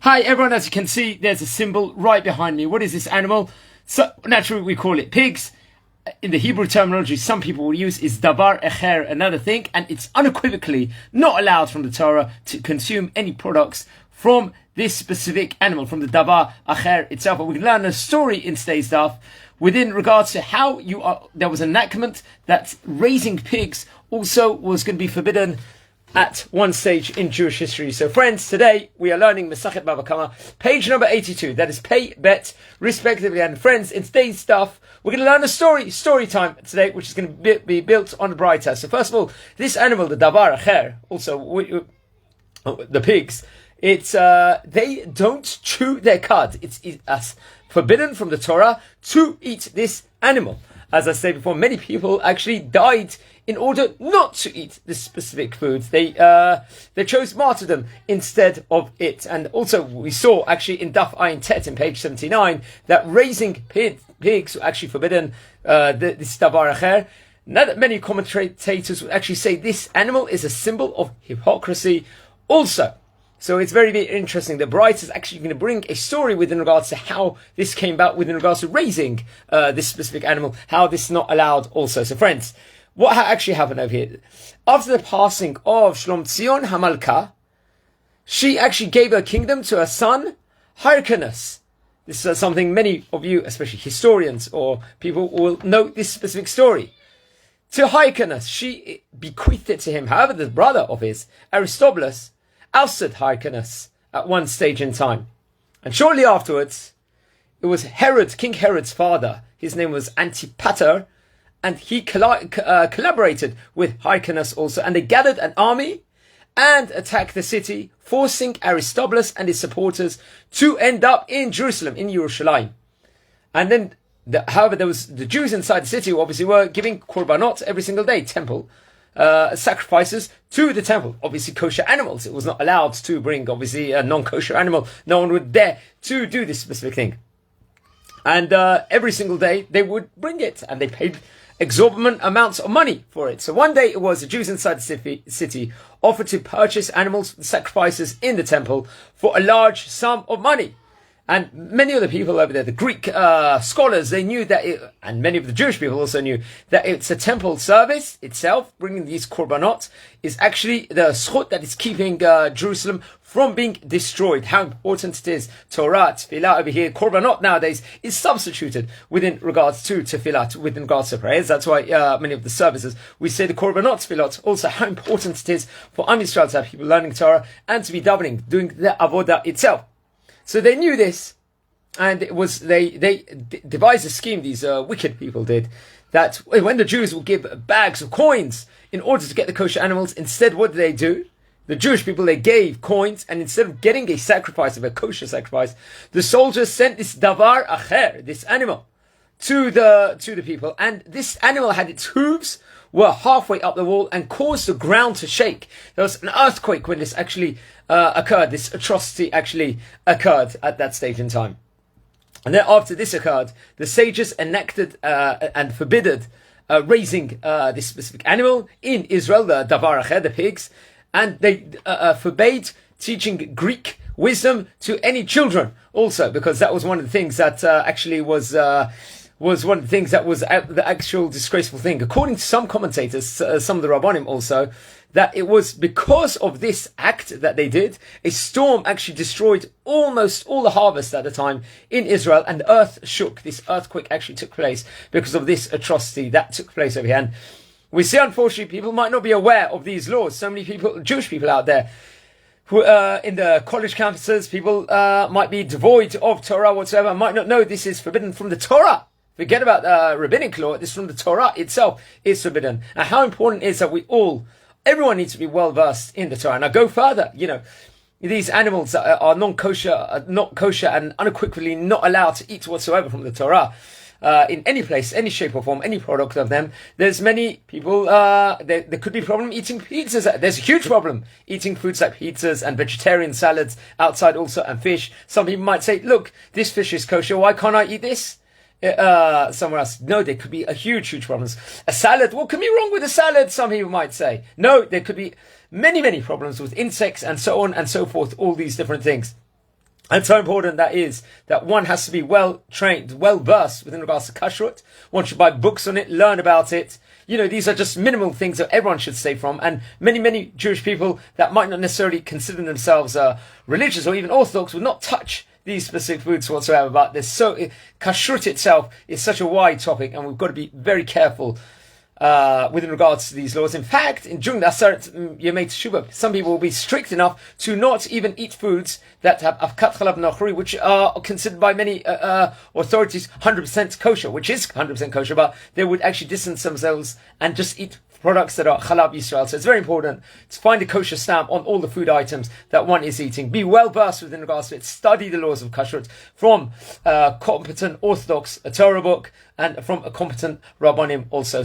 Hi everyone, as you can see, there's a symbol right behind me. What is this animal? So naturally we call it pigs. In the Hebrew terminology, some people will use is davar echer, another thing, and it's unequivocally not allowed from the Torah to consume any products from this specific animal, from the davar echer itself. But we can learn a story in today's daf within regards to how there was an enactment that raising pigs also was going to be forbidden at one stage in Jewish history. So friends, today we are learning Masechet Bava Kamma, page number 82. That is pay, bet, respectively. And friends, in today's stuff, we're going to learn a story time today, which is going to be built on the brighter. So first of all, this animal, the davar acher, also the pigs, they don't chew their cud. It's forbidden from the Torah to eat this animal. As I said before, many people actually died in order not to eat this specific food. They chose martyrdom instead of it. And also we saw actually in Daf Ayin Tet in page 79 that raising pigs were actually forbidden, this davar acher. Now that many commentators would actually say this animal is a symbol of hypocrisy also. So it's very, very interesting. The Bright is actually going to bring a story within regards to how this came about within regards to raising this specific animal, how this is not allowed also. So friends, what actually happened over here? After the passing of Shlom Tzion Hamalka, she actually gave her kingdom to her son, Hyrcanus. This is something many of you, especially historians or people, will know this specific story. To Hyrcanus, she bequeathed it to him. However, the brother of his, Aristobulus, ousted Hyrcanus at one stage in time. And shortly afterwards, it was King Herod's father. His name was Antipater, and he collaborated with Hyrcanus also, and they gathered an army and attacked the city, forcing Aristobulus and his supporters to end up in Jerusalem, in Yerushalayim. And then, however, there was the Jews inside the city who obviously were giving korbanot every single day, temple sacrifices to the temple. Obviously kosher animals. It was not allowed to bring obviously a non-kosher animal. No one would dare to do this specific thing. And every single day they would bring it, and they paid exorbitant amounts of money for it. So one day it was the Jews inside the city offered to purchase animals, sacrifices in the temple for a large sum of money. And many of the people over there, the Greek scholars, they knew that and many of the Jewish people also knew that it's a temple service itself, bringing these korbanot, is actually the schut that is keeping Jerusalem from being destroyed. How important it is. Torah, tefillah over here, korbanot nowadays is substituted within regards to tefillah, within regards to prayers. That's why many of the services, we say the korbanot tefillot. Also how important it is for Am Yisrael to have people learning Torah and to be davening, doing the avodah itself. So they knew this, and it was they devised a scheme. These wicked people did that when the Jews would give bags of coins in order to get the kosher animals. Instead, what did they do? The Jewish people, they gave coins, and instead of getting a sacrifice of a kosher sacrifice, the soldiers sent this davar acher, this animal, to the people, and this animal had its hooves were halfway up the wall and caused the ground to shake. There was an earthquake when this actually occurred. This atrocity actually occurred at that stage in time. And then after this occurred, the sages enacted and forbid raising this specific animal in Israel, the davar acher, the pigs, and they forbade teaching Greek wisdom to any children also, because that was one of the things that actually was one of the things that was the actual disgraceful thing. According to some commentators, some of the Rabbanim also, that it was because of this act that they did, a storm actually destroyed almost all the harvest at the time in Israel, and the earth shook. This earthquake actually took place because of this atrocity that took place over here. And we see, unfortunately, people might not be aware of these laws. So many people, Jewish people out there, who in the college campuses, people might be devoid of Torah whatsoever, might not know this is forbidden from the Torah. Forget about rabbinic law. This from the Torah itself is forbidden. And how important it is that everyone needs to be well versed in the Torah. And I go further. These animals are not kosher and unequivocally not allowed to eat whatsoever from the Torah. In any place, any shape or form, any product of them. There's many people, there could be a problem eating pizzas. There's a huge problem eating foods like pizzas and vegetarian salads outside also, and fish. Some people might say, look, this fish is kosher, why can't I eat this? Somewhere else. No, there could be a huge problems. A salad, what can be wrong with a salad? Some people might say. No, there could be many problems with insects and so on and so forth, all these different things. And so important that is that one has to be well trained, well versed within regards to kashrut. One should buy books on it, learn about it. These are just minimal things that everyone should stay from. And many Jewish people that might not necessarily consider themselves religious or even Orthodox would not touch these specific foods whatsoever. But kashrut itself is such a wide topic, and we've got to be very careful within regards to these laws. In fact, during the Aseret Yemei Teshuvah, some people will be strict enough to not even eat foods that have avkat chalav nachri, which are considered by many authorities 100% kosher, which is 100% kosher, but they would actually distance themselves and just eat products that are Chalav Yisrael. So it's very important to find a kosher stamp on all the food items that one is eating. Be well versed within regards to it. Study the laws of kashrut from a competent Orthodox Torah book and from a competent Rabbanim also.